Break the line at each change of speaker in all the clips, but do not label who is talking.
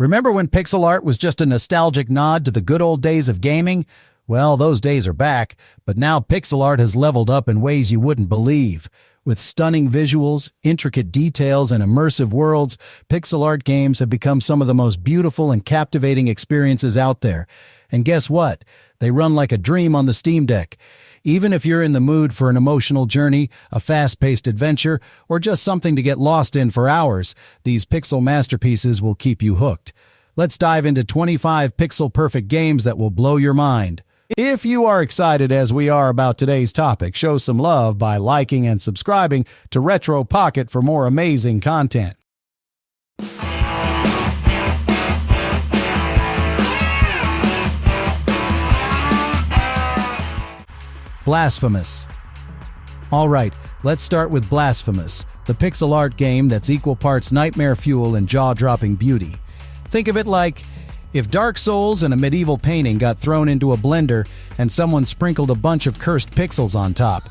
Remember when pixel art was just a nostalgic nod to the good old days of gaming? Well, those days are back, but now pixel art has leveled up in ways you wouldn't believe. With stunning visuals, intricate details, and immersive worlds, pixel art games have become some of the most beautiful and captivating experiences out there. And guess what? They run like a dream on the Steam Deck. Even if you're in the mood for an emotional journey, a fast-paced adventure, or just something to get lost in for hours, these pixel masterpieces will keep you hooked. Let's dive into 25 pixel-perfect games that will blow your mind. If you are excited as we are about today's topic, show some love by liking and subscribing to Retro Pocket for more amazing content. Blasphemous. Alright, let's start with Blasphemous, the pixel art game that's equal parts nightmare fuel and jaw-dropping beauty. Think of it like if Dark Souls and a medieval painting got thrown into a blender and someone sprinkled a bunch of cursed pixels on top.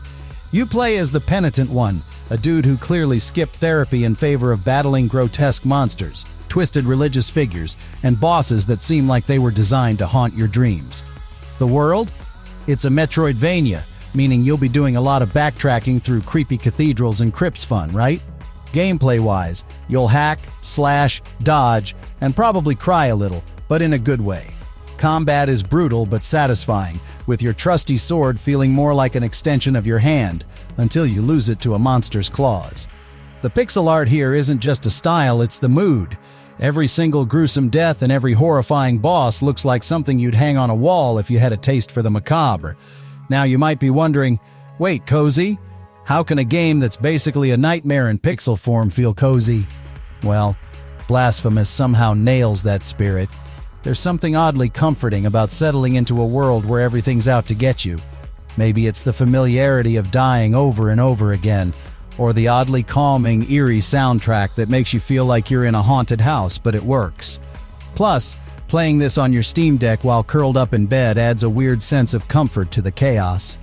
You play as the penitent one, a dude who clearly skipped therapy in favor of battling grotesque monsters, twisted religious figures, and bosses that seem like they were designed to haunt your dreams. The world? It's a Metroidvania, meaning you'll be doing a lot of backtracking through creepy cathedrals and crypts fun, right? Gameplay-wise, you'll hack, slash, dodge, and probably cry a little, but in a good way. Combat is brutal but satisfying, with your trusty sword feeling more like an extension of your hand, until you lose it to a monster's claws. The pixel art here isn't just a style, it's the mood. Every single gruesome death and every horrifying boss looks like something you'd hang on a wall if you had a taste for the macabre. Now you might be wondering, wait, cozy? How can a game that's basically a nightmare in pixel form feel cozy? Well, Blasphemous somehow nails that spirit. There's something oddly comforting about settling into a world where everything's out to get you. Maybe it's the familiarity of dying over and over again, or the oddly calming, eerie soundtrack that makes you feel like you're in a haunted house, but it works. Plus, playing this on your Steam Deck while curled up in bed adds a weird sense of comfort to the chaos.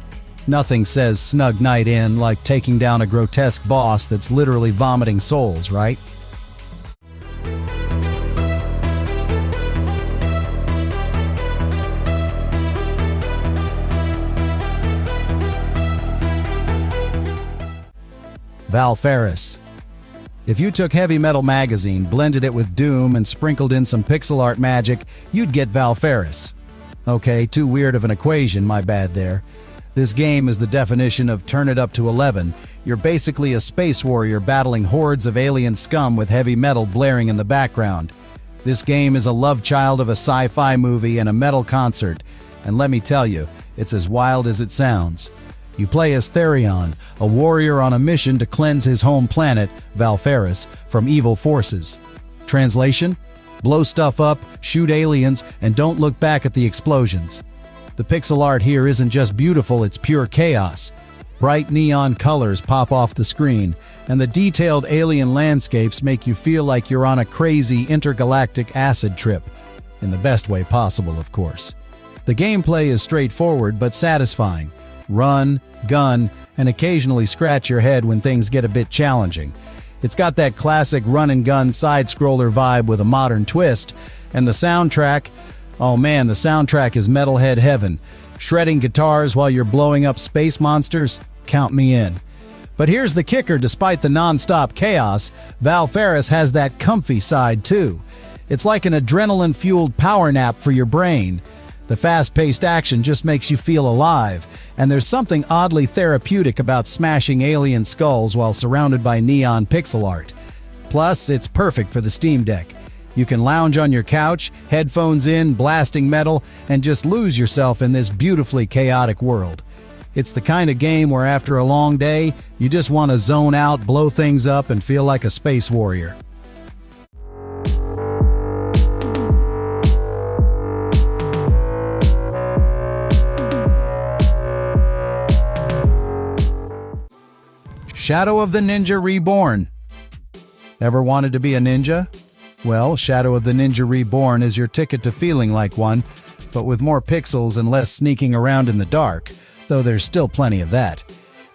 Nothing says snug night in like taking down a grotesque boss that's literally vomiting souls, right? Valfaris. If you took Heavy Metal Magazine, blended it with Doom, and sprinkled in some pixel art magic, you'd get Valfaris. Okay, too weird of an equation, my bad there. This game is the definition of turn it up to 11. You're basically a space warrior battling hordes of alien scum with heavy metal blaring in the background. This game is a love child of a sci-fi movie and a metal concert, and let me tell you, it's as wild as it sounds. You play as Carrion, a warrior on a mission to cleanse his home planet, Valfaris, from evil forces. Translation? Blow stuff up, shoot aliens, and don't look back at the explosions. The pixel art here isn't just beautiful, it's pure chaos. Bright neon colors pop off the screen, and the detailed alien landscapes make you feel like you're on a crazy intergalactic acid trip. In the best way possible, of course. The gameplay is straightforward but satisfying. Run, gun, and occasionally scratch your head when things get a bit challenging. It's got that classic run-and-gun side-scroller vibe with a modern twist, and the soundtrack, oh man, the soundtrack is metalhead heaven. Shredding guitars while you're blowing up space monsters? Count me in. But here's the kicker, despite the non-stop chaos, Valfaris has that comfy side too. It's like an adrenaline-fueled power nap for your brain. The fast-paced action just makes you feel alive, and there's something oddly therapeutic about smashing alien skulls while surrounded by neon pixel art. Plus, it's perfect for the Steam Deck. You can lounge on your couch, headphones in, blasting metal, and just lose yourself in this beautifully chaotic world. It's the kind of game where after a long day, you just want to zone out, blow things up, and feel like a space warrior. Shadow of the Ninja Reborn. Ever wanted to be a ninja? Well, Shadow of the Ninja Reborn is your ticket to feeling like one, but with more pixels and less sneaking around in the dark, though there's still plenty of that.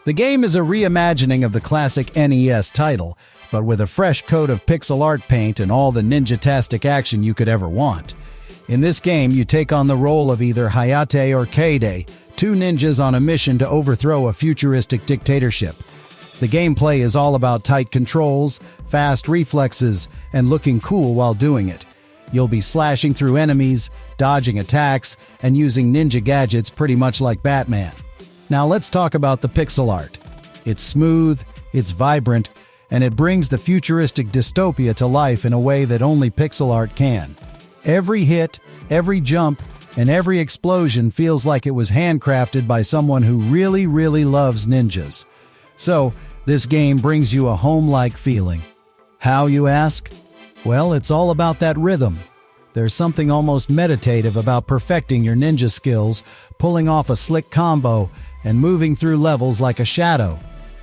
The game is a reimagining of the classic NES title, but with a fresh coat of pixel art paint and all the ninja-tastic action you could ever want. In this game, you take on the role of either Hayate or Kaide, two ninjas on a mission to overthrow a futuristic dictatorship. The gameplay is all about tight controls, fast reflexes, and looking cool while doing it. You'll be slashing through enemies, dodging attacks, and using ninja gadgets pretty much like Batman. Now let's talk about the pixel art. It's smooth, it's vibrant, and it brings the futuristic dystopia to life in a way that only pixel art can. Every hit, every jump, and every explosion feels like it was handcrafted by someone who really, really loves ninjas. So, this game brings you a home-like feeling. How, you ask? Well, it's all about that rhythm. There's something almost meditative about perfecting your ninja skills, pulling off a slick combo, and moving through levels like a shadow.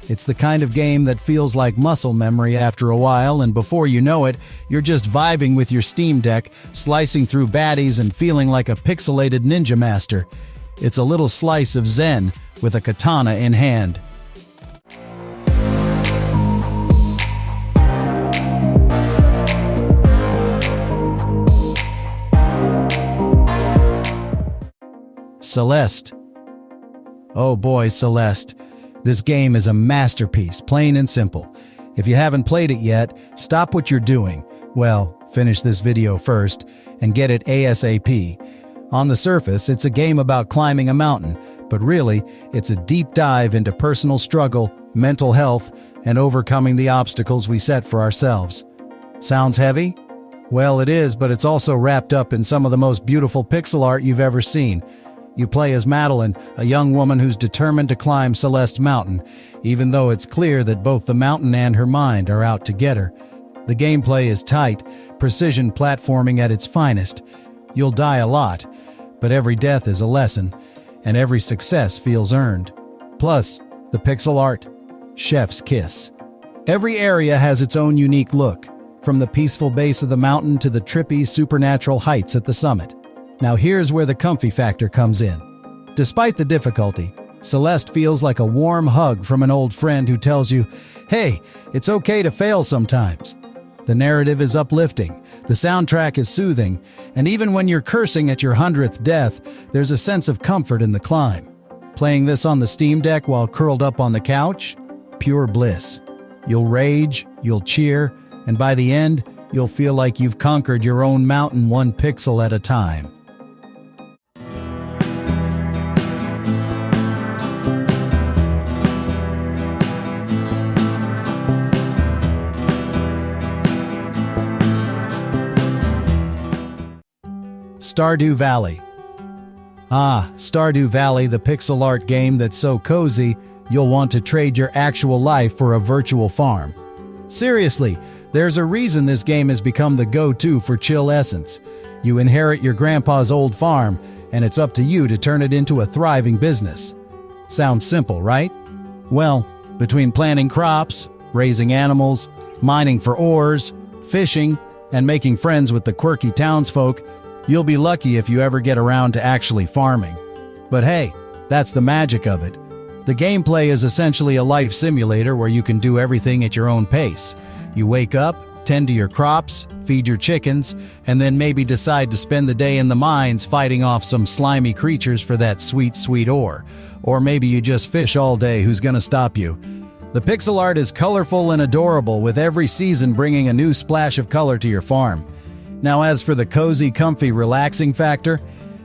It's the kind of game that feels like muscle memory after a while, and before you know it, you're just vibing with your Steam Deck, slicing through baddies and feeling like a pixelated ninja master. It's a little slice of Zen with a katana in hand. Celeste. Oh boy, Celeste. This game is a masterpiece, plain and simple. If you haven't played it yet, stop what you're doing. Well, finish this video first and get it ASAP. On the surface, it's a game about climbing a mountain, but really, it's a deep dive into personal struggle, mental health, and overcoming the obstacles we set for ourselves. Sounds heavy? Well, it is, but it's also wrapped up in some of the most beautiful pixel art you've ever seen. You play as Madeline, a young woman who's determined to climb Celeste Mountain, even though it's clear that both the mountain and her mind are out to get her. The gameplay is tight, precision platforming at its finest. You'll die a lot, but every death is a lesson, and every success feels earned. Plus, the pixel art. Chef's kiss. Every area has its own unique look, from the peaceful base of the mountain to the trippy supernatural heights at the summit. Now here's where the comfy factor comes in. Despite the difficulty, Celeste feels like a warm hug from an old friend who tells you, hey, it's okay to fail sometimes. The narrative is uplifting, the soundtrack is soothing, and even when you're cursing at your 100th death, there's a sense of comfort in the climb. Playing this on the Steam Deck while curled up on the couch? Pure bliss. You'll rage, you'll cheer, and by the end, you'll feel like you've conquered your own mountain one pixel at a time. Stardew Valley. Ah, Stardew Valley, the pixel art game that's so cozy, you'll want to trade your actual life for a virtual farm. Seriously, there's a reason this game has become the go-to for chill essence. You inherit your grandpa's old farm, and it's up to you to turn it into a thriving business. Sounds simple, right? Well, between planting crops, raising animals, mining for ores, fishing, and making friends with the quirky townsfolk, you'll be lucky if you ever get around to actually farming. But hey, that's the magic of it. The gameplay is essentially a life simulator where you can do everything at your own pace. You wake up, tend to your crops, feed your chickens, and then maybe decide to spend the day in the mines fighting off some slimy creatures for that sweet, sweet ore. Or maybe you just fish all day, who's gonna stop you? The pixel art is colorful and adorable, with every season bringing a new splash of color to your farm. Now as for the cozy, comfy, relaxing factor,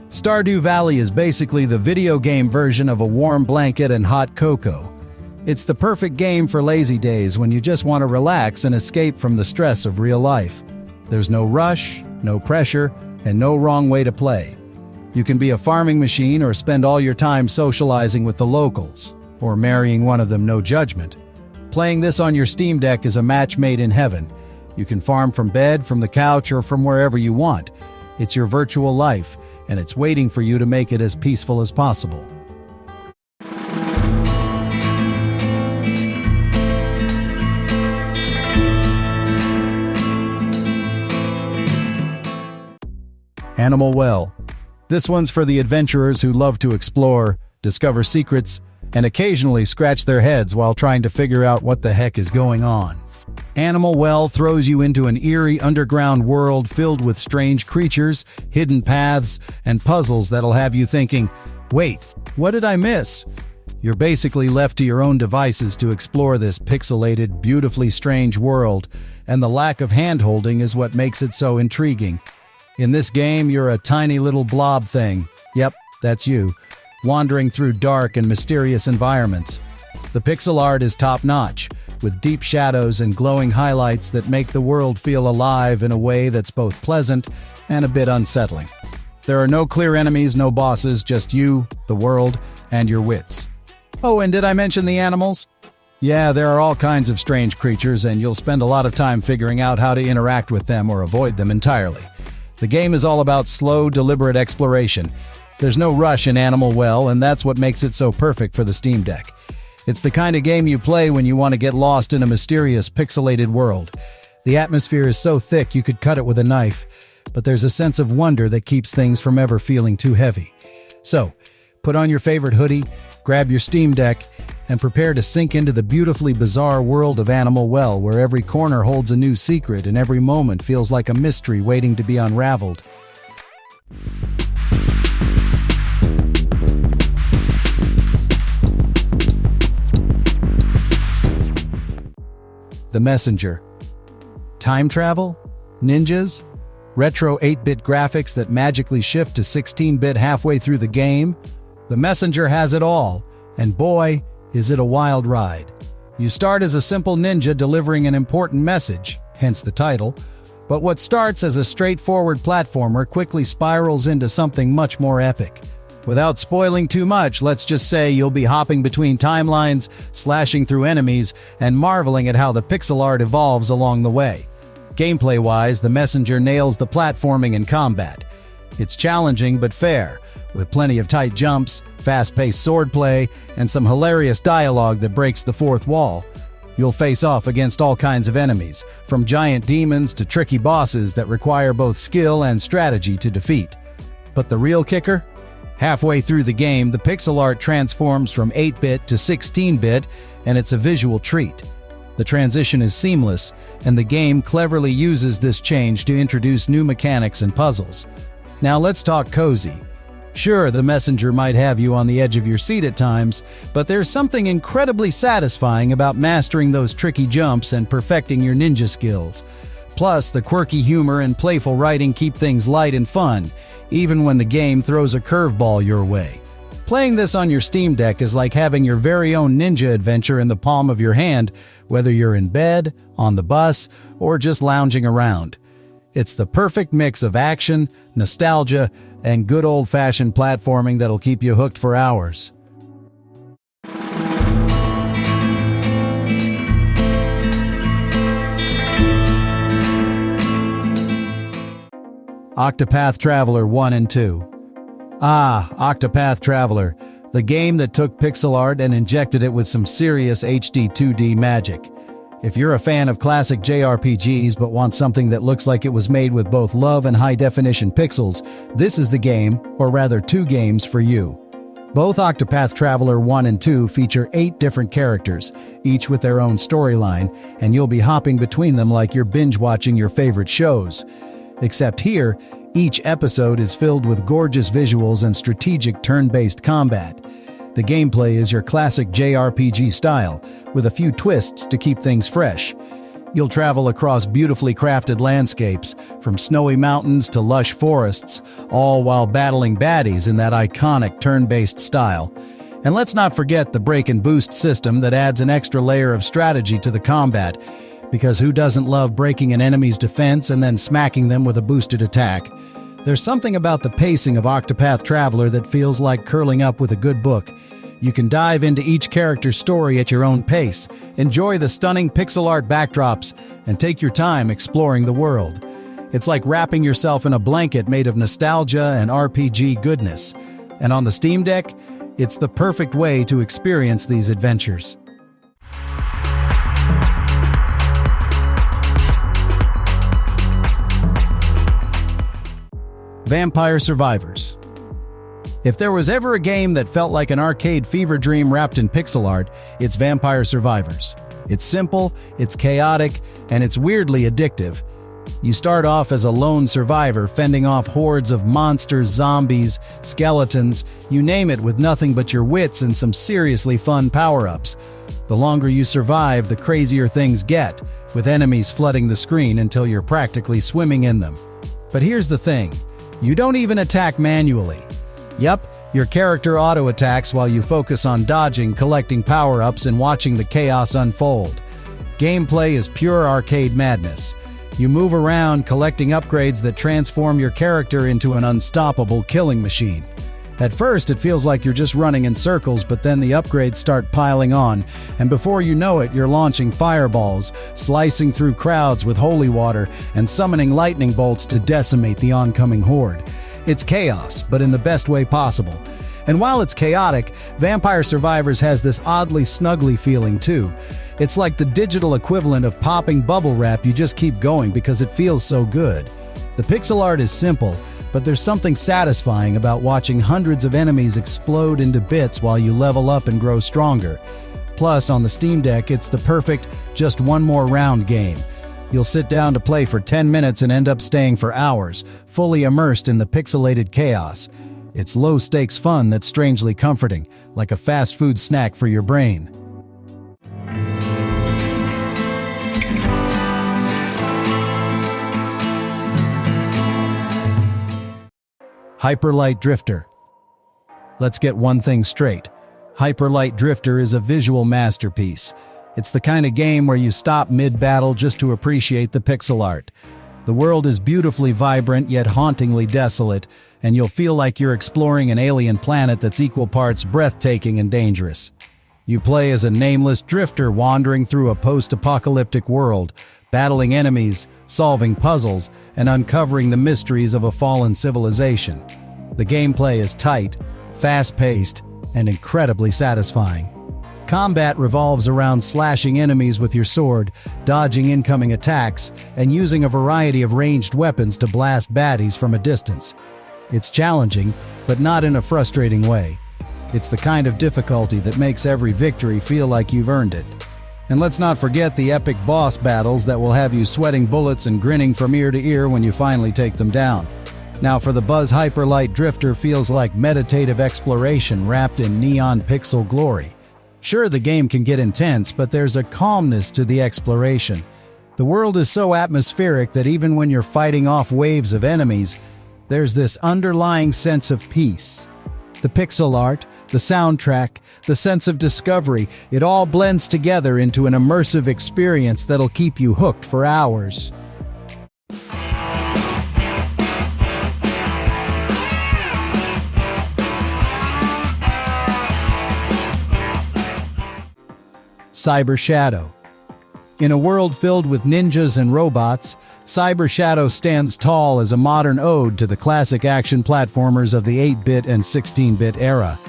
Stardew Valley is basically the video game version of a warm blanket and hot cocoa. It's the perfect game for lazy days when you just want to relax and escape from the stress of real life. There's no rush, no pressure, and no wrong way to play. You can be a farming machine or spend all your time socializing with the locals, or marrying one of them, no judgment. Playing this on your Steam Deck is a match made in heaven. You can farm from bed, from the couch, or from wherever you want. It's your virtual life, and it's waiting for you to make it as peaceful as possible. Animal Well. This one's for the adventurers who love to explore, discover secrets, and occasionally scratch their heads while trying to figure out what the heck is going on. Animal Well throws you into an eerie underground world filled with strange creatures, hidden paths, and puzzles that'll have you thinking, wait, what did I miss? You're basically left to your own devices to explore this pixelated, beautifully strange world, and the lack of hand-holding is what makes it so intriguing. In this game, you're a tiny little blob thing. Yep, that's you, wandering through dark and mysterious environments. The pixel art is top-notch, with deep shadows and glowing highlights that make the world feel alive in a way that's both pleasant and a bit unsettling. There are no clear enemies, no bosses, just you, the world, and your wits. Oh, and did I mention the animals? Yeah, there are all kinds of strange creatures, and you'll spend a lot of time figuring out how to interact with them or avoid them entirely. The game is all about slow, deliberate exploration. There's no rush in Animal Well, and that's what makes it so perfect for the Steam Deck. It's the kind of game you play when you want to get lost in a mysterious, pixelated world. The atmosphere is so thick you could cut it with a knife, but there's a sense of wonder that keeps things from ever feeling too heavy. So, put on your favorite hoodie, grab your Steam Deck, and prepare to sink into the beautifully bizarre world of Animal Well, where every corner holds a new secret and every moment feels like a mystery waiting to be unraveled. The Messenger. Time travel? Ninjas? Retro 8-bit graphics that magically shift to 16-bit halfway through the game? The Messenger has it all, and boy, is it a wild ride. You start as a simple ninja delivering an important message, hence the title, but what starts as a straightforward platformer quickly spirals into something much more epic. Without spoiling too much, let's just say you'll be hopping between timelines, slashing through enemies, and marveling at how the pixel art evolves along the way. Gameplay-wise, the Messenger nails the platforming and combat. It's challenging but fair, with plenty of tight jumps, fast-paced swordplay, and some hilarious dialogue that breaks the fourth wall. You'll face off against all kinds of enemies, from giant demons to tricky bosses that require both skill and strategy to defeat. But the real kicker? Halfway through the game, the pixel art transforms from 8-bit to 16-bit, and it's a visual treat. The transition is seamless, and the game cleverly uses this change to introduce new mechanics and puzzles. Now let's talk cozy. Sure, the Messenger might have you on the edge of your seat at times, but there's something incredibly satisfying about mastering those tricky jumps and perfecting your ninja skills. Plus, the quirky humor and playful writing keep things light and fun, even when the game throws a curveball your way. Playing this on your Steam Deck is like having your very own ninja adventure in the palm of your hand, whether you're in bed, on the bus, or just lounging around. It's the perfect mix of action, nostalgia, and good old-fashioned platforming that'll keep you hooked for hours. Octopath Traveler 1 and 2. Ah, Octopath Traveler, the game that took pixel art and injected it with some serious HD 2D magic. If you're a fan of classic JRPGs but want something that looks like it was made with both love and high-definition pixels, this is the game, or rather 2 games, for you. Both Octopath Traveler 1 and 2 feature 8 different characters, each with their own storyline, and you'll be hopping between them like you're binge-watching your favorite shows. Except here, each episode is filled with gorgeous visuals and strategic turn-based combat. The gameplay is your classic JRPG style, with a few twists to keep things fresh. You'll travel across beautifully crafted landscapes, from snowy mountains to lush forests, all while battling baddies in that iconic turn-based style. And let's not forget the break and boost system that adds an extra layer of strategy to the combat, because who doesn't love breaking an enemy's defense and then smacking them with a boosted attack? There's something about the pacing of Octopath Traveler that feels like curling up with a good book. You can dive into each character's story at your own pace, enjoy the stunning pixel art backdrops, and take your time exploring the world. It's like wrapping yourself in a blanket made of nostalgia and RPG goodness. And on the Steam Deck, it's the perfect way to experience these adventures. Vampire Survivors. If there was ever a game that felt like an arcade fever dream wrapped in pixel art, it's Vampire Survivors. It's simple, it's chaotic, and it's weirdly addictive. You start off as a lone survivor, fending off hordes of monsters, zombies, skeletons, you name it, with nothing but your wits and some seriously fun power-ups. The longer you survive, the crazier things get, with enemies flooding the screen until you're practically swimming in them. But here's the thing, you don't even attack manually. Yup, your character auto-attacks while you focus on dodging, collecting power-ups, and watching the chaos unfold. Gameplay is pure arcade madness. You move around, collecting upgrades that transform your character into an unstoppable killing machine. At first, it feels like you're just running in circles, but then the upgrades start piling on, and before you know it, you're launching fireballs, slicing through crowds with holy water, and summoning lightning bolts to decimate the oncoming horde. It's chaos, but in the best way possible. And while it's chaotic, Vampire Survivors has this oddly snuggly feeling too. It's like the digital equivalent of popping bubble wrap. You just keep going because it feels so good. The pixel art is simple, but there's something satisfying about watching hundreds of enemies explode into bits while you level up and grow stronger. Plus, on the Steam Deck, it's the perfect just one more round game. You'll sit down to play for 10 minutes and end up staying for hours, fully immersed in the pixelated chaos. It's low-stakes fun that's strangely comforting, like a fast food snack for your brain. Hyperlight Drifter. Let's get one thing straight. Hyperlight Drifter is a visual masterpiece. It's the kind of game where you stop mid-battle just to appreciate the pixel art. The world is beautifully vibrant yet hauntingly desolate, and you'll feel like you're exploring an alien planet that's equal parts breathtaking and dangerous. You play as a nameless drifter wandering through a post-apocalyptic world, battling enemies, solving puzzles, and uncovering the mysteries of a fallen civilization. The gameplay is tight, fast-paced, and incredibly satisfying. Combat revolves around slashing enemies with your sword, dodging incoming attacks, and using a variety of ranged weapons to blast baddies from a distance. It's challenging, but not in a frustrating way. It's the kind of difficulty that makes every victory feel like you've earned it. And let's not forget the epic boss battles that will have you sweating bullets and grinning from ear to ear when you finally take them down. Now for the Buzz, Hyperlight Drifter feels like meditative exploration wrapped in neon pixel glory. Sure, the game can get intense, but there's a calmness to the exploration. The world is so atmospheric that even when you're fighting off waves of enemies, there's this underlying sense of peace. The pixel art, the soundtrack, the sense of discovery, it all blends together into an immersive experience that'll keep you hooked for hours. Cyber Shadow. In a world filled with ninjas and robots, Cyber Shadow stands tall as a modern ode to the classic action platformers of the 8-bit and 16-bit era.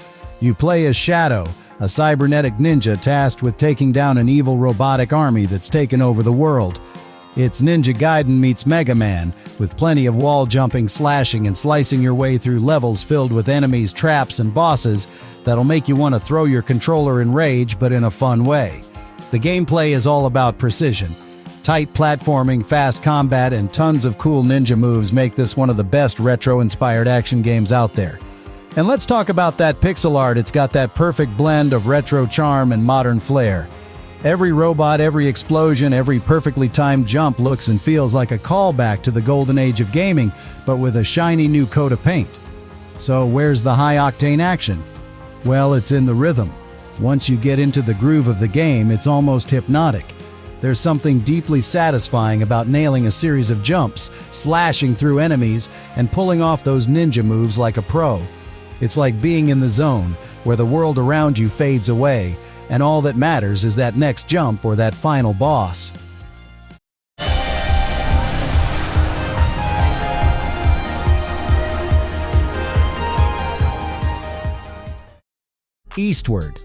You play as Shadow, a cybernetic ninja tasked with taking down an evil robotic army that's taken over the world. It's Ninja Gaiden meets Mega Man, with plenty of wall jumping, slashing, and slicing your way through levels filled with enemies, traps, and bosses that'll make you want to throw your controller in rage, but in a fun way. The gameplay is all about precision. Tight platforming, fast combat, and tons of cool ninja moves make this one of the best retro-inspired action games out there. And let's talk about that pixel art. It's got that perfect blend of retro charm and modern flair. Every robot, every explosion, every perfectly timed jump looks and feels like a callback to the golden age of gaming, but with a shiny new coat of paint. So where's the high-octane action? Well, it's in the rhythm. Once you get into the groove of the game, it's almost hypnotic. There's something deeply satisfying about nailing a series of jumps, slashing through enemies, and pulling off those ninja moves like a pro. It's like being in the zone, where the world around you fades away, and all that matters is that next jump or that final boss. Eastward.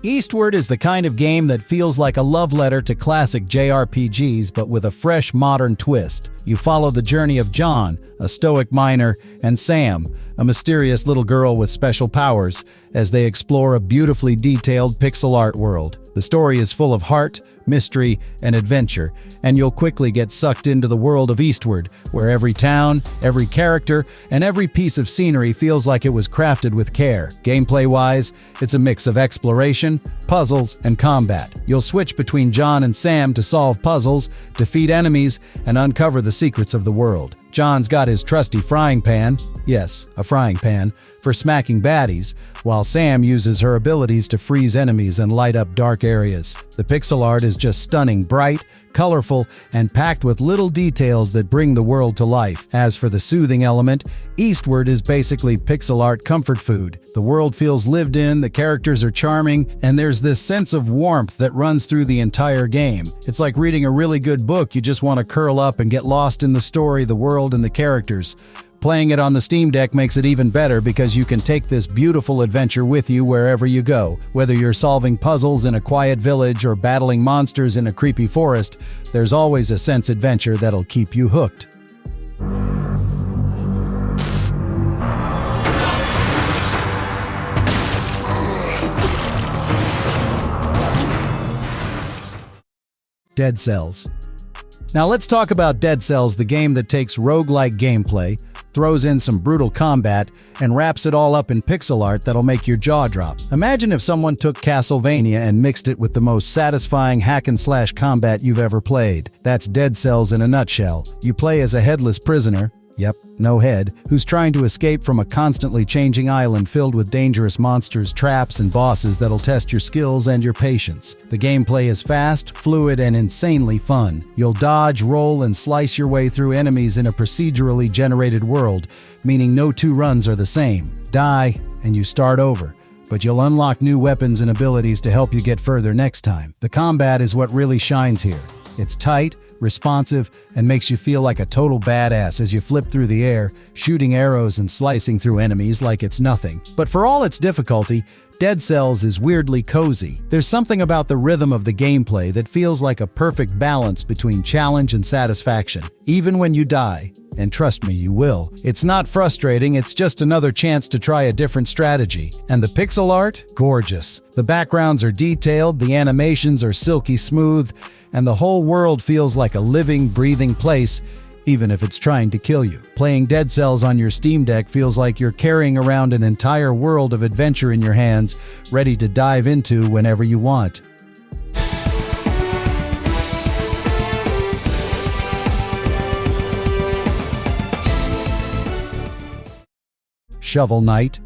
Eastward is the kind of game that feels like a love letter to classic JRPGs, but with a fresh, modern twist. You follow the journey of John, a stoic miner, and Sam, a mysterious little girl with special powers, as they explore a beautifully detailed pixel art world. The story is full of heart, mystery, and adventure, and you'll quickly get sucked into the world of Eastward, where every town, every character, and every piece of scenery feels like it was crafted with care. Gameplay-wise, it's a mix of exploration, puzzles, and combat. You'll switch between John and Sam to solve puzzles, defeat enemies, and uncover the secrets of the world. John's got his trusty frying pan, yes, a frying pan, for smacking baddies, while Sam uses her abilities to freeze enemies and light up dark areas. The pixel art is just stunning, bright, colorful, and packed with little details that bring the world to life. As for the soothing element, Eastward is basically pixel art comfort food. The world feels lived in, the characters are charming, and there's this sense of warmth that runs through the entire game. It's like reading a really good book. You just want to curl up and get lost in the story, the world, and the characters. Playing it on the Steam Deck makes it even better because you can take this beautiful adventure with you wherever you go. Whether you're solving puzzles in a quiet village or battling monsters in a creepy forest, there's always a sense adventure that'll keep you hooked. Dead Cells. Now let's talk about Dead Cells, the game that takes roguelike gameplay, throws in some brutal combat, and wraps it all up in pixel art that'll make your jaw drop. Imagine if someone took Castlevania and mixed it with the most satisfying hack-and-slash combat you've ever played. That's Dead Cells in a nutshell. You play as a headless prisoner, yep, no head, who's trying to escape from a constantly changing island filled with dangerous monsters, traps, and bosses that'll test your skills and your patience. The gameplay is fast, fluid, and insanely fun. You'll dodge, roll, and slice your way through enemies in a procedurally generated world, meaning no two runs are the same. Die, and you start over. But you'll unlock new weapons and abilities to help you get further next time. The combat is what really shines here. It's tight, responsive, and makes you feel like a total badass as you flip through the air, shooting arrows and slicing through enemies like it's nothing. But for all its difficulty, Dead Cells is weirdly cozy. There's something about the rhythm of the gameplay that feels like a perfect balance between challenge and satisfaction. Even when you die, and trust me, you will, it's not frustrating, it's just another chance to try a different strategy. And the pixel art? Gorgeous. The backgrounds are detailed, the animations are silky smooth, and the whole world feels like a living, breathing place, even if it's trying to kill you. Playing Dead Cells on your Steam Deck feels like you're carrying around an entire world of adventure in your hands, ready to dive into whenever you want. Shovel Knight.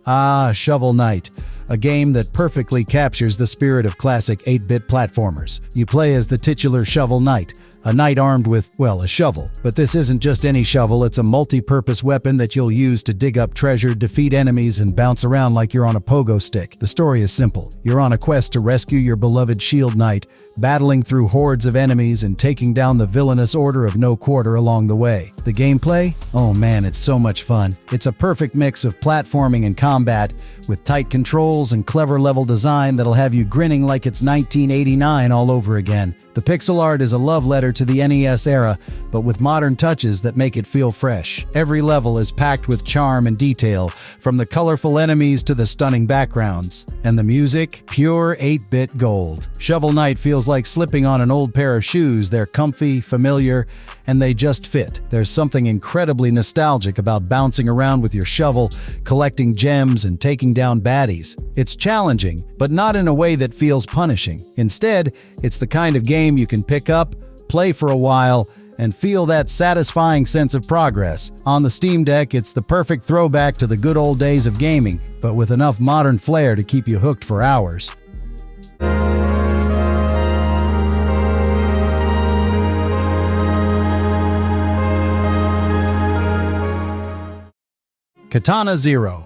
Ah, Shovel Knight. A game that perfectly captures the spirit of classic 8-bit platformers. You play as the titular Shovel Knight, a knight armed with, well, a shovel. But this isn't just any shovel, it's a multi-purpose weapon that you'll use to dig up treasure, defeat enemies, and bounce around like you're on a pogo stick. The story is simple. You're on a quest to rescue your beloved Shield Knight, battling through hordes of enemies and taking down the villainous Order of No Quarter along the way. The gameplay? Oh man, it's so much fun. It's a perfect mix of platforming and combat, with tight controls and clever level design that'll have you grinning like it's 1989 all over again. The pixel art is a love letter to the NES era, but with modern touches that make it feel fresh. Every level is packed with charm and detail, from the colorful enemies to the stunning backgrounds. And the music? Pure 8-bit gold. Shovel Knight feels like slipping on an old pair of shoes. They're comfy, familiar, and they just fit. There's something incredibly nostalgic about bouncing around with your shovel, collecting gems, and taking down baddies. It's challenging, but not in a way that feels punishing. Instead, it's the kind of game you can pick up, play for a while, and feel that satisfying sense of progress. On the Steam Deck, it's the perfect throwback to the good old days of gaming, but with enough modern flair to keep you hooked for hours. Katana Zero.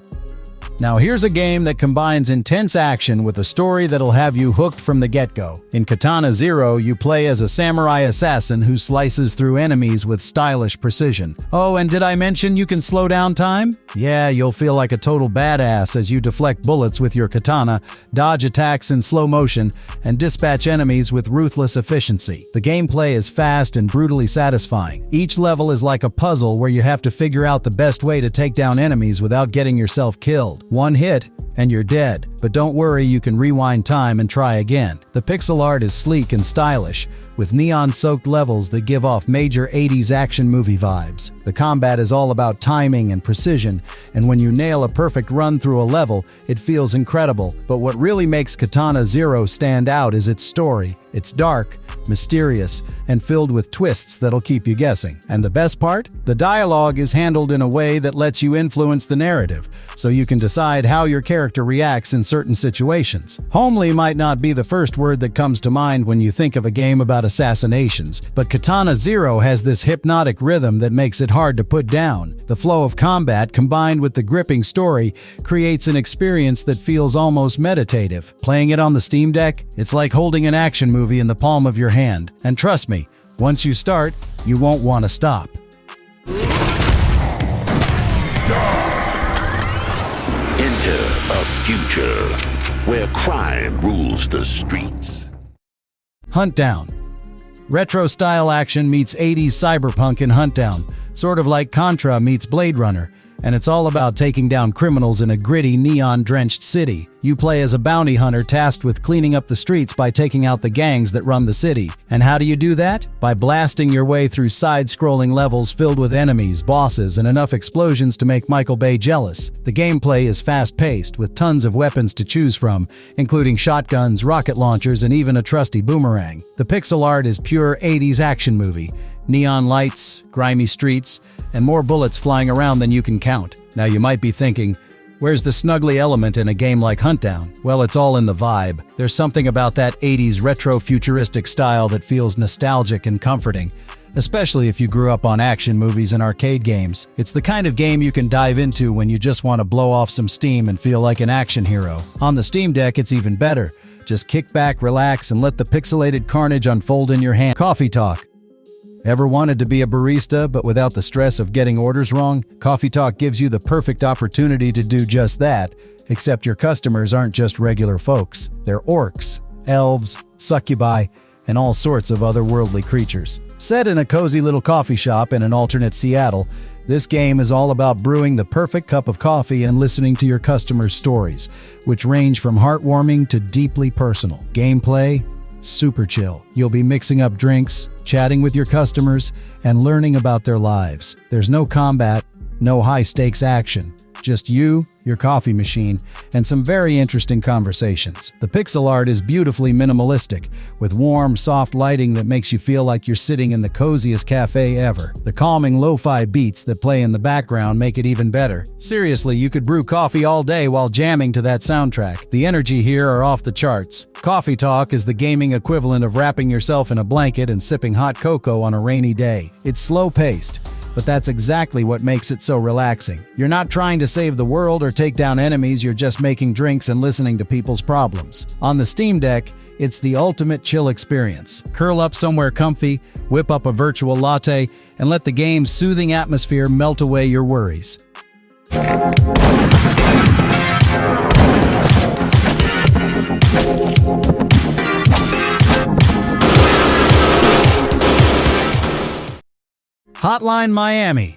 Now here's a game that combines intense action with a story that'll have you hooked from the get-go. In Katana Zero, you play as a samurai assassin who slices through enemies with stylish precision. Oh, and did I mention you can slow down time? Yeah, you'll feel like a total badass as you deflect bullets with your katana, dodge attacks in slow motion, and dispatch enemies with ruthless efficiency. The gameplay is fast and brutally satisfying. Each level is like a puzzle where you have to figure out the best way to take down enemies without getting yourself killed. One hit, and you're dead. But don't worry, you can rewind time and try again. The pixel art is sleek and stylish, with neon-soaked levels that give off major 80s action movie vibes. The combat is all about timing and precision, and when you nail a perfect run through a level, it feels incredible. But what really makes Katana Zero stand out is its story. It's dark, mysterious, and filled with twists that'll keep you guessing. And the best part? The dialogue is handled in a way that lets you influence the narrative, so you can decide how your character reacts in certain situations. Homely might not be the first word that comes to mind when you think of a game about assassinations, but Katana Zero has this hypnotic rhythm that makes it hard to put down. The flow of combat combined with the gripping story creates an experience that feels almost meditative. Playing it on the Steam Deck, it's like holding an action movie in the palm of your hand. And trust me, once you start, you won't want to stop.
Enter a future where crime rules the streets.
Huntdown. Retro-style action meets 80s cyberpunk in Huntdown, sort of like Contra meets Blade Runner, and it's all about taking down criminals in a gritty, neon-drenched city. You play as a bounty hunter tasked with cleaning up the streets by taking out the gangs that run the city. And how do you do that? By blasting your way through side-scrolling levels filled with enemies, bosses, and enough explosions to make Michael Bay jealous. The gameplay is fast-paced, with tons of weapons to choose from, including shotguns, rocket launchers, and even a trusty boomerang. The pixel art is pure 80s action movie. Neon lights, grimy streets, and more bullets flying around than you can count. Now you might be thinking, where's the snuggly element in a game like Huntdown? Well, it's all in the vibe. There's something about that 80s retro-futuristic style that feels nostalgic and comforting, especially if you grew up on action movies and arcade games. It's the kind of game you can dive into when you just want to blow off some steam and feel like an action hero. On the Steam Deck, it's even better. Just kick back, relax, and let the pixelated carnage unfold in your hand. Coffee Talk. Ever wanted to be a barista but without the stress of getting orders wrong? Coffee Talk gives you the perfect opportunity to do just that, except your customers aren't just regular folks. They're orcs, elves, succubi, and all sorts of otherworldly creatures. Set in a cozy little coffee shop in an alternate Seattle, this game is all about brewing the perfect cup of coffee and listening to your customers' stories, which range from heartwarming to deeply personal. Gameplay? Super chill. You'll be mixing up drinks, chatting with your customers, and learning about their lives. There's no combat, no high-stakes action. Just you, your coffee machine, and some very interesting conversations. The pixel art is beautifully minimalistic, with warm, soft lighting that makes you feel like you're sitting in the coziest cafe ever. The calming lo-fi beats that play in the background make it even better. Seriously, you could brew coffee all day while jamming to that soundtrack. The energy here are off the charts. Coffee Talk is the gaming equivalent of wrapping yourself in a blanket and sipping hot cocoa on a rainy day. It's slow-paced, but that's exactly what makes it so relaxing. You're not trying to save the world or take down enemies, you're just making drinks and listening to people's problems. On the Steam Deck, it's the ultimate chill experience. Curl up somewhere comfy, whip up a virtual latte, and let the game's soothing atmosphere melt away your worries. Hotline Miami.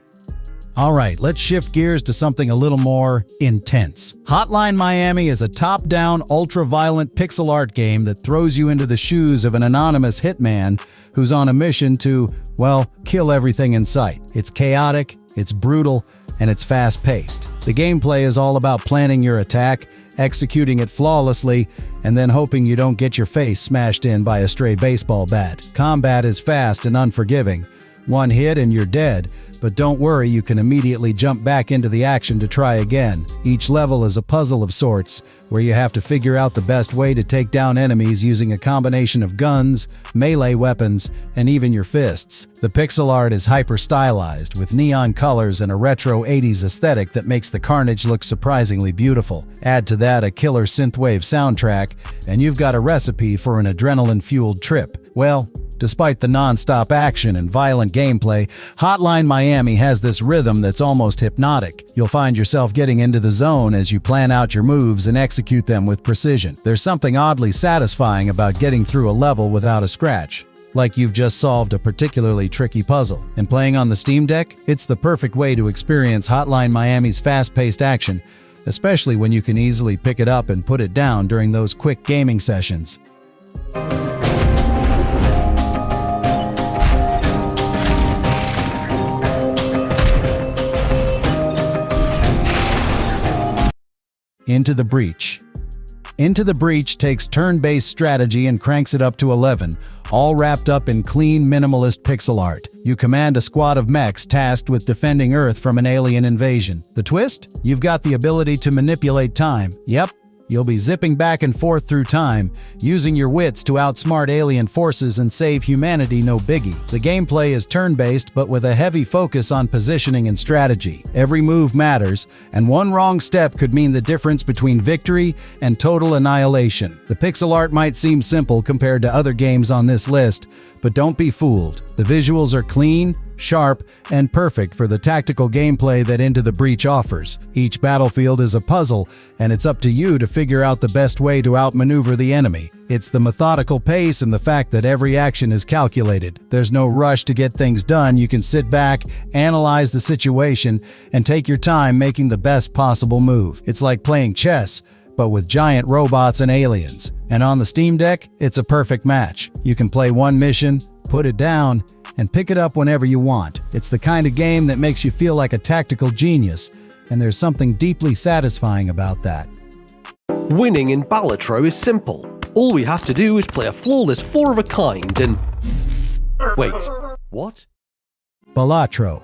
Alright, let's shift gears to something a little more intense. Hotline Miami is a top-down, ultra-violent pixel art game that throws you into the shoes of an anonymous hitman who's on a mission to, well, kill everything in sight. It's chaotic, it's brutal, and it's fast-paced. The gameplay is all about planning your attack, executing it flawlessly, and then hoping you don't get your face smashed in by a stray baseball bat. Combat is fast and unforgiving. One hit and you're dead, but don't worry, you can immediately jump back into the action to try again. Each level is a puzzle of sorts, where you have to figure out the best way to take down enemies using a combination of guns, melee weapons, and even your fists. The pixel art is hyper-stylized, with neon colors and a retro 80s aesthetic that makes the carnage look surprisingly beautiful. Add to that a killer synthwave soundtrack, and you've got a recipe for an adrenaline-fueled trip. Well, despite the non-stop action and violent gameplay, Hotline Miami has this rhythm that's almost hypnotic. You'll find yourself getting into the zone as you plan out your moves and execute them with precision. There's something oddly satisfying about getting through a level without a scratch, like you've just solved a particularly tricky puzzle. And playing on the Steam Deck, it's the perfect way to experience Hotline Miami's fast-paced action especially when you can easily pick it up and put it down during those quick gaming sessions. Into the Breach. Into the Breach takes turn-based strategy and cranks it up to 11, all wrapped up in clean, minimalist pixel art. You command a squad of mechs tasked with defending Earth from an alien invasion. The twist? You've got the ability to manipulate time. Yep, you'll be zipping back and forth through time, using your wits to outsmart alien forces and save humanity, no biggie. The gameplay is turn-based, but with a heavy focus on positioning and strategy. Every move matters, and one wrong step could mean the difference between victory and total annihilation. The pixel art might seem simple compared to other games on this list, but don't be fooled. The visuals are clean, sharp, and perfect for the tactical gameplay that Into the Breach offers. Each battlefield is a puzzle, and it's up to you to figure out the best way to outmaneuver the enemy. It's the methodical pace and the fact that every action is calculated. There's no rush to get things done. You can sit back, analyze the situation, and take your time making the best possible move. It's like playing chess, but with giant robots and aliens. And on the Steam Deck, it's a perfect match. You can play one mission, put it down, and pick it up whenever you want. It's the kind of game that makes you feel like a tactical genius, and there's something deeply satisfying about that.
Winning in Balatro is simple. All we have to do is play a flawless 4 of a kind and... Wait, what?
Balatro.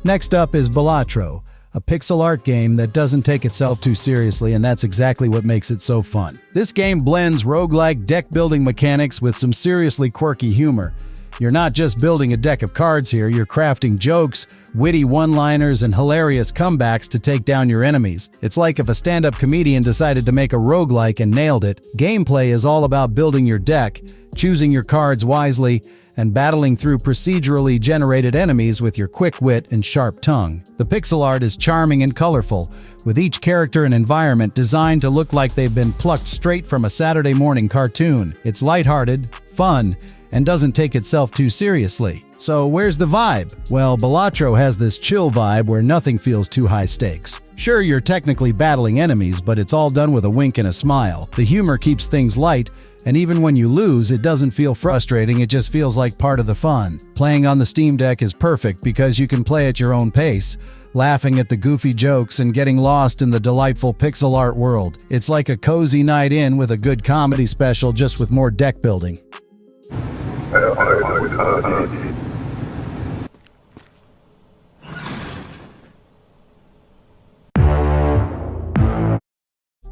Next up is Balatro, a pixel art game that doesn't take itself too seriously, and that's exactly what makes it so fun. This game blends roguelike deck-building mechanics with some seriously quirky humor. You're not just building a deck of cards here, you're crafting jokes, witty one-liners, and hilarious comebacks to take down your enemies. It's like if a stand-up comedian decided to make a roguelike and nailed it. Gameplay is all about building your deck, choosing your cards wisely, and battling through procedurally generated enemies with your quick wit and sharp tongue. The pixel art is charming and colorful, with each character and environment designed to look like they've been plucked straight from a Saturday morning cartoon. It's lighthearted, fun, and doesn't take itself too seriously. So where's the vibe? Well, Balatro has this chill vibe where nothing feels too high stakes. Sure, you're technically battling enemies, but it's all done with a wink and a smile. The humor keeps things light, and even when you lose, it doesn't feel frustrating, it just feels like part of the fun. Playing on the Steam Deck is perfect because you can play at your own pace, laughing at the goofy jokes and getting lost in the delightful pixel art world. It's like a cozy night in with a good comedy special, just with more deck building.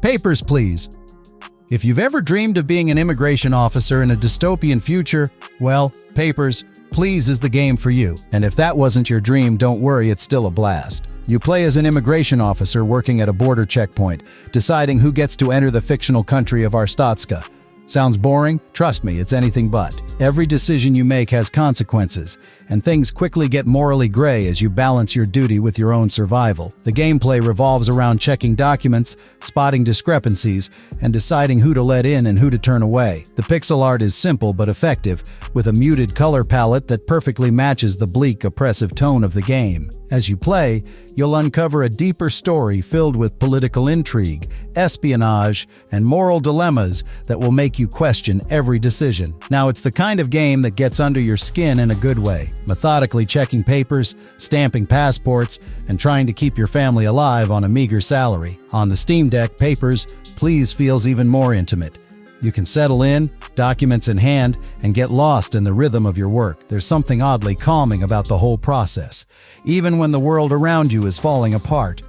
Papers, Please. If you've ever dreamed of being an immigration officer in a dystopian future, well, Papers, Please is the game for you. And if that wasn't your dream, don't worry, it's still a blast. You play as an immigration officer working at a border checkpoint, deciding who gets to enter the fictional country of Arstotzka. Sounds boring? Trust me, it's anything but. Every decision you make has consequences, and things quickly get morally gray as you balance your duty with your own survival. The gameplay revolves around checking documents, spotting discrepancies, and deciding who to let in and who to turn away. The pixel art is simple but effective, with a muted color palette that perfectly matches the bleak, oppressive tone of the game. As you play, you'll uncover a deeper story filled with political intrigue, espionage, and moral dilemmas that will make you question every decision. Now, it's the kind of game that gets under your skin in a good way, methodically checking papers, stamping passports, and trying to keep your family alive on a meager salary. On the Steam Deck, Papers, Please feels even more intimate. You can settle in, documents in hand, and get lost in the rhythm of your work. There's something oddly calming about the whole process, even when the world around you is falling apart.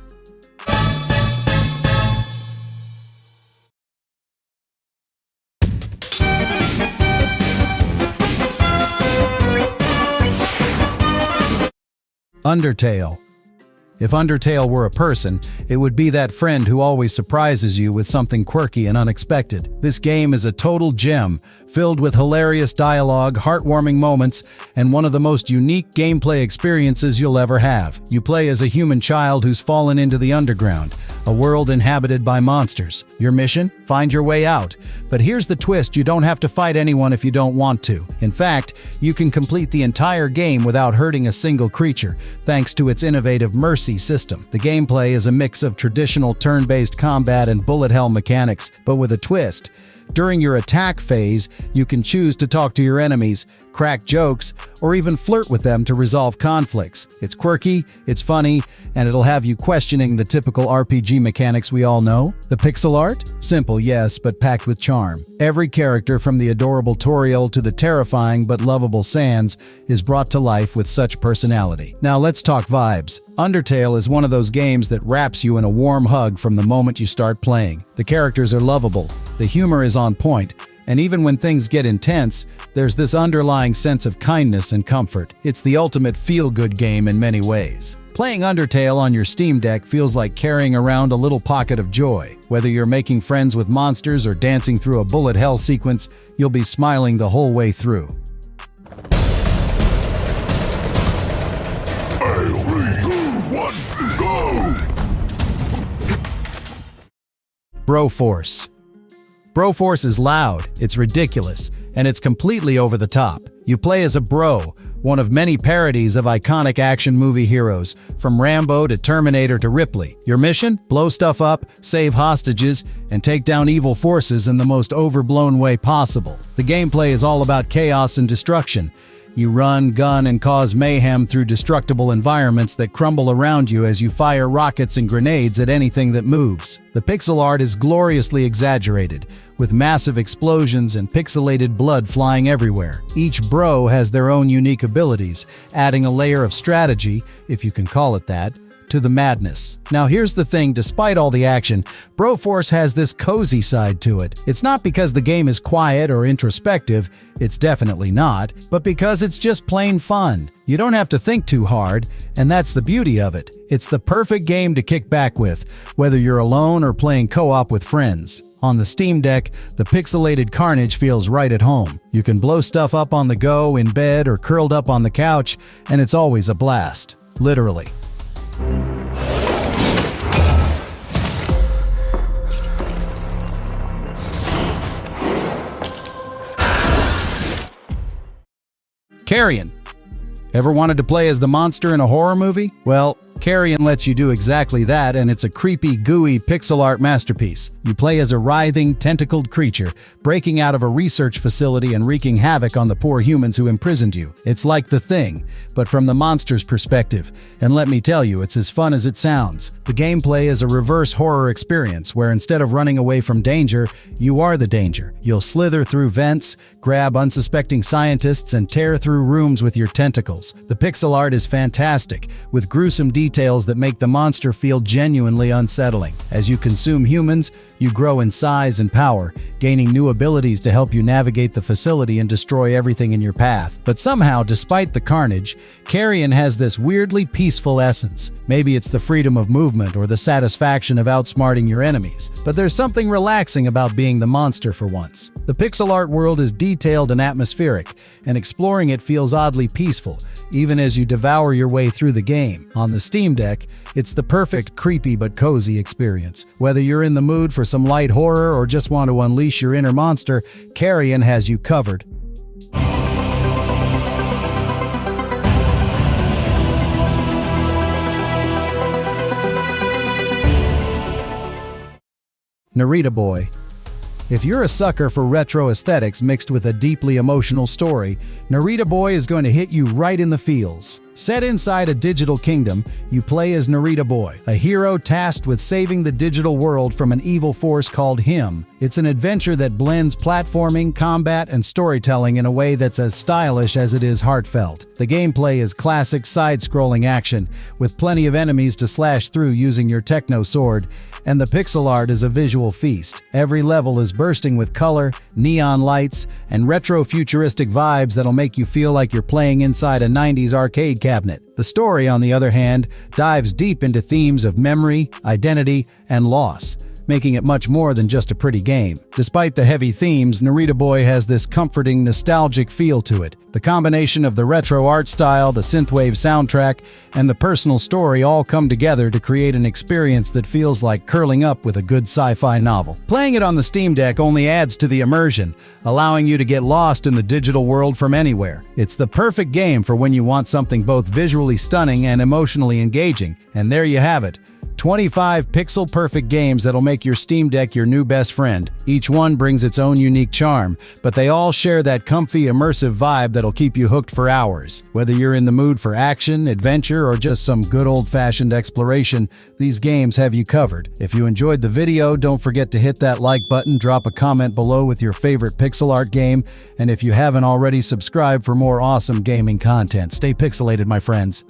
Undertale. If Undertale were a person, it would be that friend who always surprises you with something quirky and unexpected. This game is a total gem, filled with hilarious dialogue, heartwarming moments, and one of the most unique gameplay experiences you'll ever have. You play as a human child who's fallen into the underground, a world inhabited by monsters. Your mission? Find your way out. But here's the twist: you don't have to fight anyone if you don't want to. In fact, you can complete the entire game without hurting a single creature, thanks to its innovative mercy system. The gameplay is a mix of traditional turn-based combat and bullet hell mechanics, but with a twist. During your attack phase, you can choose to talk to your enemies, crack jokes, or even flirt with them to resolve conflicts. It's quirky, it's funny, and it'll have you questioning the typical RPG mechanics we all know. The pixel art? Simple, yes, but packed with charm. Every character, from the adorable Toriel to the terrifying but lovable Sans, is brought to life with such personality. Now let's talk vibes. Undertale is one of those games that wraps you in a warm hug from the moment you start playing. The characters are lovable, the humor is on point, and even when things get intense, there's this underlying sense of kindness and comfort. It's the ultimate feel-good game in many ways. Playing Undertale on your Steam Deck feels like carrying around a little pocket of joy. Whether you're making friends with monsters or dancing through a bullet hell sequence, you'll be smiling the whole way through. Broforce. Broforce is loud, it's ridiculous, and it's completely over the top. You play as a bro, one of many parodies of iconic action movie heroes, from Rambo to Terminator to Ripley. Your mission? Blow stuff up, save hostages, and take down evil forces in the most overblown way possible. The gameplay is all about chaos and destruction. You run, gun, and cause mayhem through destructible environments that crumble around you as you fire rockets and grenades at anything that moves. The pixel art is gloriously exaggerated, with massive explosions and pixelated blood flying everywhere. Each bro has their own unique abilities, adding a layer of strategy, if you can call it that, to the madness. Now here's the thing: despite all the action, Broforce has this cozy side to it. It's not because the game is quiet or introspective, it's definitely not, but because it's just plain fun. You don't have to think too hard, and that's the beauty of it. It's the perfect game to kick back with, whether you're alone or playing co-op with friends. On the Steam Deck, the pixelated carnage feels right at home. You can blow stuff up on the go, in bed, or curled up on the couch, and it's always a blast. Literally. Carrion. Ever wanted to play as the monster in a horror movie? Well, Carrion lets you do exactly that, and it's a creepy, gooey pixel art masterpiece. You play as a writhing, tentacled creature, breaking out of a research facility and wreaking havoc on the poor humans who imprisoned you. It's like The Thing, but from the monster's perspective. And let me tell you, it's as fun as it sounds. The gameplay is a reverse horror experience, where instead of running away from danger, you are the danger. You'll slither through vents, grab unsuspecting scientists, and tear through rooms with your tentacles. The pixel art is fantastic, with gruesome details that make the monster feel genuinely unsettling. As you consume humans, you grow in size and power, gaining new abilities to help you navigate the facility and destroy everything in your path. But somehow, despite the carnage, Carrion has this weirdly peaceful essence. Maybe it's the freedom of movement or the satisfaction of outsmarting your enemies, but there's something relaxing about being the monster for once. The pixel art world is detailed and atmospheric, and exploring it feels oddly peaceful, even as you devour your way through the game. On the Steam Deck, it's the perfect creepy but cozy experience. Whether you're in the mood for some light horror or just want to unleash your inner monster, Carrion has you covered. Narita Boy. If you're a sucker for retro aesthetics mixed with a deeply emotional story, Narita Boy is going to hit you right in the feels. Set inside a digital kingdom, you play as Narita Boy, a hero tasked with saving the digital world from an evil force called Him. It's an adventure that blends platforming, combat, and storytelling in a way that's as stylish as it is heartfelt. The gameplay is classic side-scrolling action, with plenty of enemies to slash through using your techno sword, and the pixel art is a visual feast. Every level is bursting with color, neon lights, and retro-futuristic vibes that'll make you feel like you're playing inside a 90s arcade cabinet. The story, on the other hand, dives deep into themes of memory, identity, and loss. making it much more than just a pretty game. Despite the heavy themes, Narita Boy has this comforting, nostalgic feel to it. The combination of the retro art style, the synthwave soundtrack, and the personal story all come together to create an experience that feels like curling up with a good sci-fi novel. Playing it on the Steam Deck only adds to the immersion, allowing you to get lost in the digital world from anywhere. It's the perfect game for when you want something both visually stunning and emotionally engaging. And there you have it. 25 pixel-perfect games that'll make your Steam Deck your new best friend. Each one brings its own unique charm, but they all share that comfy, immersive vibe that'll keep you hooked for hours. Whether you're in the mood for action, adventure, or just some good old-fashioned exploration, these games have you covered. If you enjoyed the video, don't forget to hit that like button, drop a comment below with your favorite pixel art game, and if you haven't already, subscribe for more awesome gaming content. Stay pixelated, my friends.